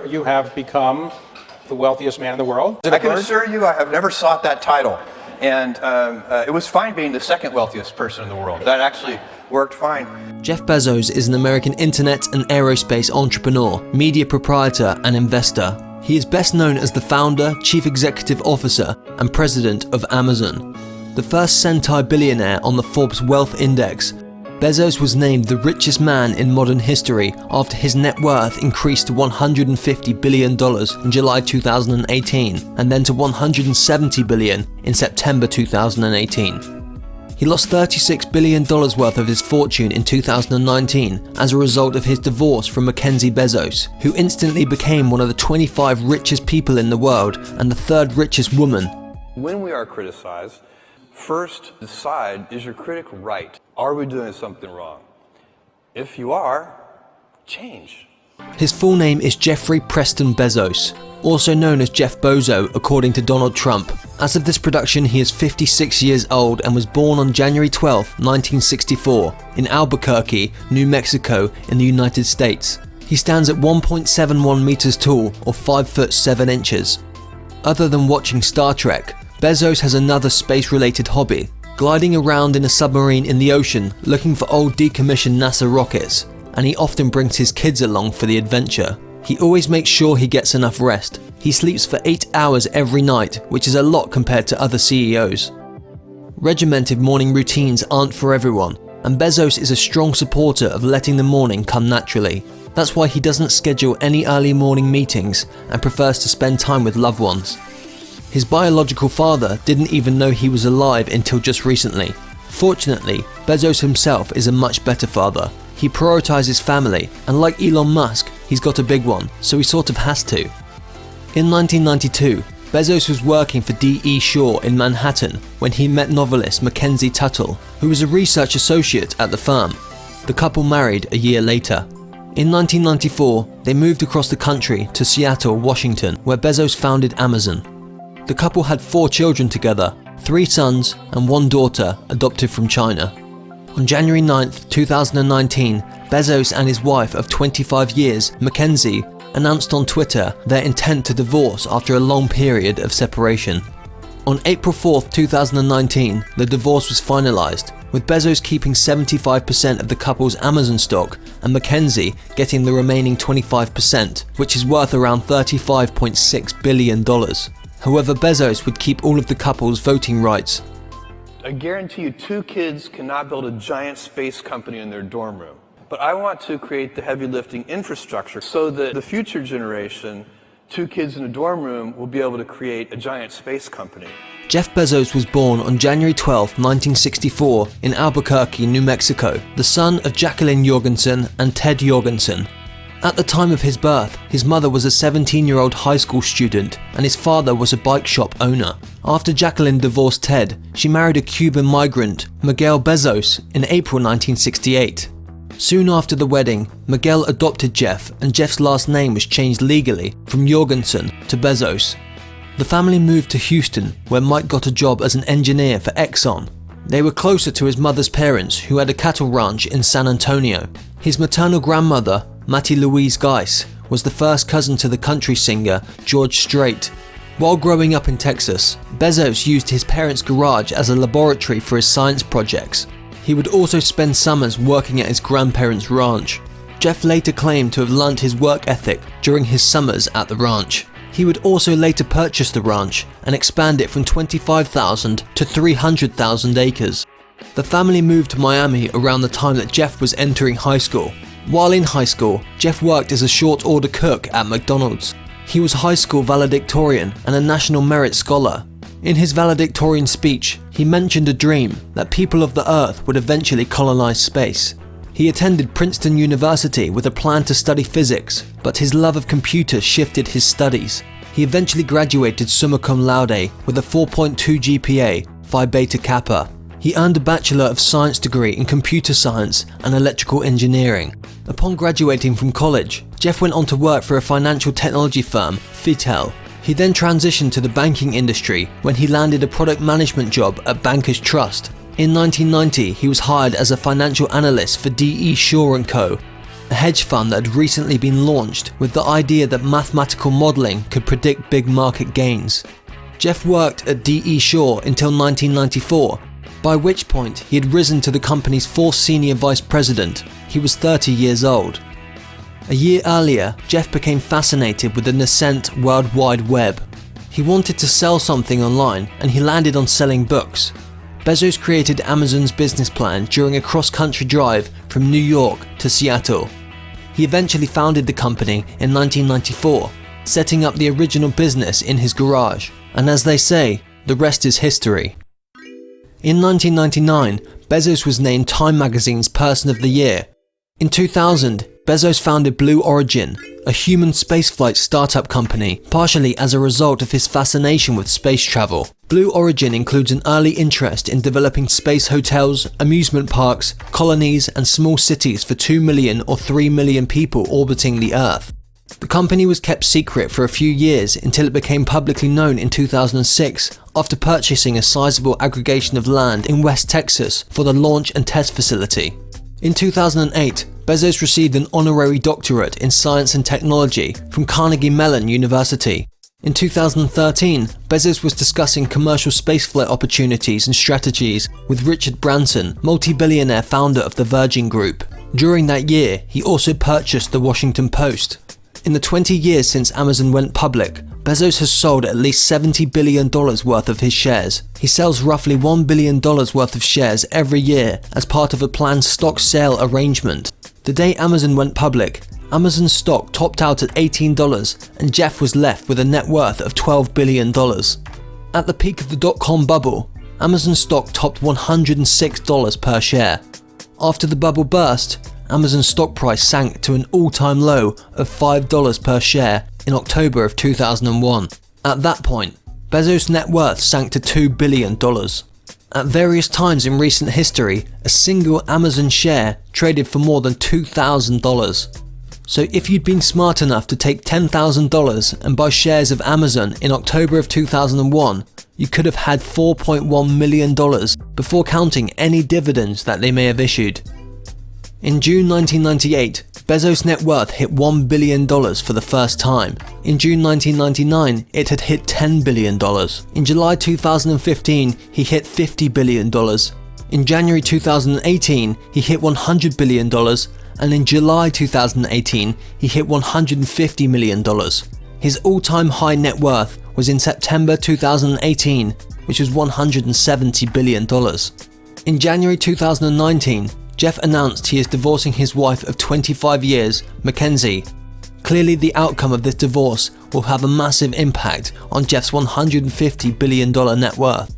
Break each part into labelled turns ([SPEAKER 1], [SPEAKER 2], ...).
[SPEAKER 1] you have become the wealthiest man in the world.
[SPEAKER 2] I can assure you I have never sought that title. And it was fine being the second wealthiest person in the world. That actually worked fine.
[SPEAKER 3] Jeff Bezos is an American internet and aerospace entrepreneur, media proprietor, and investor. He is best known as the founder, chief executive officer, and president of Amazon. The first centile billionaire on the Forbes Wealth Index, Bezos was named the richest man in modern history after his net worth increased to $150 billion in July 2018 and then to $170 billion in September 2018. He lost $36 billion worth of his fortune in 2019 as a result of his divorce from Mackenzie Bezos, who instantly became one of the 25 richest people in the world and the third richest woman.
[SPEAKER 2] When we are criticized, first decide, is your critic right? Are we doing something wrong? If you are, change.
[SPEAKER 3] His full name is Jeffrey Preston Bezos, also known as Jeff Bozo according to Donald Trump. As of this production, he is 56 years old and was born on January 12, 1964, in Albuquerque, New Mexico in the United States. He stands at 1.71 meters tall or 5 foot 7 inches. Other than watching Star Trek, Bezos has another space-related hobby, gliding around in a submarine in the ocean looking for old decommissioned NASA rockets, and he often brings his kids along for the adventure. He always makes sure he gets enough rest. He sleeps for 8 hours every night, which is a lot compared to other CEOs. Regimented morning routines aren't for everyone, and Bezos is a strong supporter of letting the morning come naturally. That's why he doesn't schedule any early morning meetings and prefers to spend time with loved ones. His biological father didn't even know he was alive until just recently. Fortunately, Bezos himself is a much better father. He prioritizes family, and like Elon Musk, he's got a big one, so he sort of has to. In 1992, Bezos was working for D.E. Shaw in Manhattan when he met novelist Mackenzie Tuttle, who was a research associate at the firm. The couple married a year later. In 1994, they moved across the country to Seattle, Washington, where Bezos founded Amazon. The couple had 4 children together, 3 sons and 1 daughter adopted from China. On January 9, 2019, Bezos and his wife of 25 years, Mackenzie, announced on Twitter their intent to divorce after a long period of separation. On April 4, 2019, the divorce was finalized, with Bezos keeping 75% of the couple's Amazon stock and Mackenzie getting the remaining 25%, which is worth around $35.6 billion. However, Bezos would keep all of the couple's voting rights.
[SPEAKER 2] I guarantee you 2 kids cannot build a giant space company in their dorm room. But I want to create the heavy lifting infrastructure so that the future generation, 2 kids in a dorm room, will be able to create a giant space company.
[SPEAKER 3] Jeff Bezos was born on January 12, 1964 in Albuquerque, New Mexico, the son of Jacqueline Jorgensen and Ted Jorgensen. At the time of his birth, his mother was a 17-year-old high school student and his father was a bike shop owner. After Jacqueline divorced Ted, she married a Cuban migrant, Miguel Bezos, in April 1968. Soon after the wedding, Miguel adopted Jeff and Jeff's last name was changed legally from Jorgensen to Bezos. The family moved to Houston, where Mike got a job as an engineer for Exxon. They were closer to his mother's parents, who had a cattle ranch in San Antonio. His maternal grandmother, Mattie Louise Geis, was the first cousin to the country singer George Strait. While growing up in Texas, Bezos used his parents' garage as a laboratory for his science projects. He would also spend summers working at his grandparents' ranch. Jeff later claimed to have learnt his work ethic during his summers at the ranch. He would also later purchase the ranch and expand it from 25,000 to 300,000 acres. The family moved to Miami around the time that Jeff was entering high school. While in high school, Jeff worked as a short order cook at McDonald's. He was high school valedictorian and a National Merit Scholar. In his valedictorian speech, he mentioned a dream that people of the Earth would eventually colonize space. He attended Princeton University with a plan to study physics, but his love of computers shifted his studies. He eventually graduated summa cum laude with a 4.2 GPA, Phi Beta Kappa. He earned a Bachelor of Science degree in Computer Science and Electrical Engineering. Upon graduating from college, Jeff went on to work for a financial technology firm, Fitel. He then transitioned to the banking industry when he landed a product management job at Bankers Trust. In 1990, he was hired as a financial analyst for D.E. Shaw & Co. a hedge fund that had recently been launched with the idea that mathematical modelling could predict big market gains. Jeff worked at D.E. Shaw until 1994, by which point he had risen to the company's fourth senior vice president. He was 30 years old. A year earlier, Jeff became fascinated with the nascent World Wide Web. He wanted to sell something online, and he landed on selling books. Bezos created Amazon's business plan during a cross-country drive from New York to Seattle. He eventually founded the company in 1994, setting up the original business in his garage. And as they say, the rest is history. In 1999, Bezos was named Time magazine's Person of the Year. In 2000, Bezos founded Blue Origin, a human spaceflight startup company, partially as a result of his fascination with space travel. Blue Origin includes an early interest in developing space hotels, amusement parks, colonies, and small cities for 2 million or 3 million people orbiting the Earth. The company was kept secret for a few years until it became publicly known in 2006 after purchasing a sizable aggregation of land in West Texas for the launch and test facility. In 2008, Bezos received an honorary doctorate in science and technology from Carnegie Mellon University. In 2013, Bezos was discussing commercial spaceflight opportunities and strategies with Richard Branson, multi-billionaire founder of the Virgin Group. During that year, he also purchased the Washington Post. In the 20 years since Amazon went public, Bezos has sold at least $70 billion worth of his shares. He sells roughly $1 billion worth of shares every year as part of a planned stock sale arrangement. The day Amazon went public, Amazon stock topped out at $18 and Jeff was left with a net worth of $12 billion. At the peak of the dot-com bubble, Amazon stock topped $106 per share. After the bubble burst, Amazon's stock price sank to an all-time low of $5 per share in October of 2001. At that point, Bezos' net worth sank to $2 billion. At various times in recent history, a single Amazon share traded for more than $2,000. So if you'd been smart enough to take $10,000 and buy shares of Amazon in October of 2001, you could have had $4.1 million before counting any dividends that they may have issued. In June 1998, Bezos' net worth hit $1 billion for the first time. In June 1999, it had hit $10 billion. In July 2015, he hit $50 billion. In January 2018, he hit $100 billion, and in July 2018, he hit $150 million. His all-time high net worth was in September 2018, which was $170 billion. In January 2019, Jeff announced he is divorcing his wife of 25 years, Mackenzie. Clearly, the outcome of this divorce will have a massive impact on Jeff's $150 billion net worth.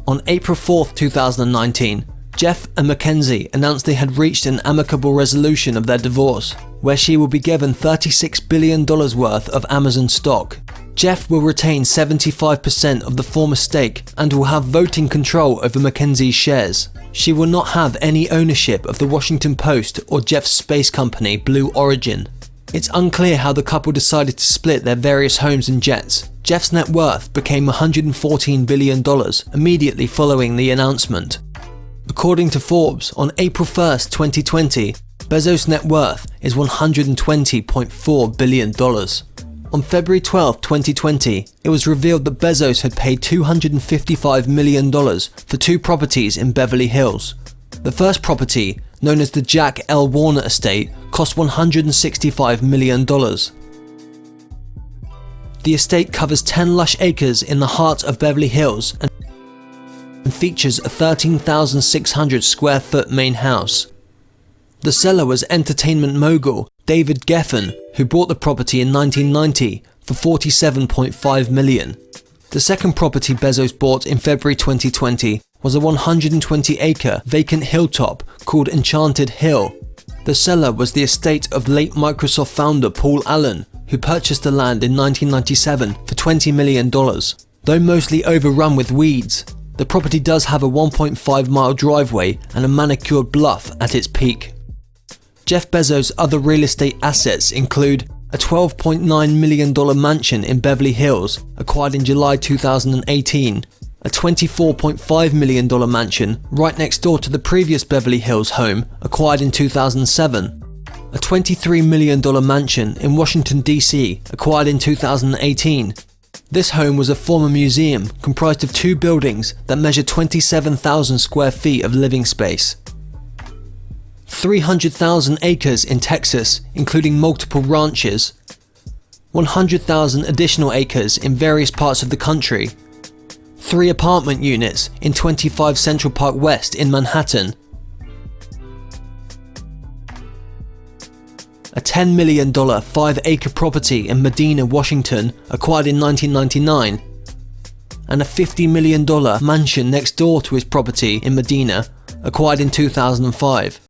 [SPEAKER 3] On April 4, 2019, Jeff and Mackenzie announced they had reached an amicable resolution of their divorce, where she will be given $36 billion worth of Amazon stock. Jeff will retain 75% of the former stake and will have voting control over Mackenzie's shares. She will not have any ownership of the Washington Post or Jeff's space company Blue Origin. It's unclear how the couple decided to split their various homes and jets. Jeff's net worth became $114 billion immediately following the announcement. According to Forbes, on April 1, 2020, Bezos' net worth is $120.4 billion. On February 12, 2020, it was revealed that Bezos had paid $255 million for two properties in Beverly Hills. The first property, known as the Jack L. Warner Estate, cost $165 million. The estate covers 10 lush acres in the heart of Beverly Hills and features a 13,600 square foot main house. The seller was entertainment mogul David Geffen, who bought the property in 1990 for $47.5 million. The second property Bezos bought in February 2020 was a 120-acre vacant hilltop called Enchanted Hill. The seller was the estate of late Microsoft founder Paul Allen, who purchased the land in 1997 for $20 million. Though mostly overrun with weeds, the property does have a 1.5-mile driveway and a manicured bluff at its peak. Jeff Bezos' other real estate assets include a $12.9 million mansion in Beverly Hills, acquired in July 2018, a $24.5 million mansion right next door to the previous Beverly Hills home, acquired in 2007, A $23 million mansion in Washington, D.C., acquired in 2018. This home was a former museum comprised of 2 buildings that measured 27,000 square feet of living space. 300,000 acres in Texas, including multiple ranches. 100,000 additional acres in various parts of the country. 3 apartment units in 25 Central Park West in Manhattan. A $10 million 5-acre property in Medina, Washington, acquired in 1999, and a $50 million mansion next door to his property in Medina, acquired in 2005.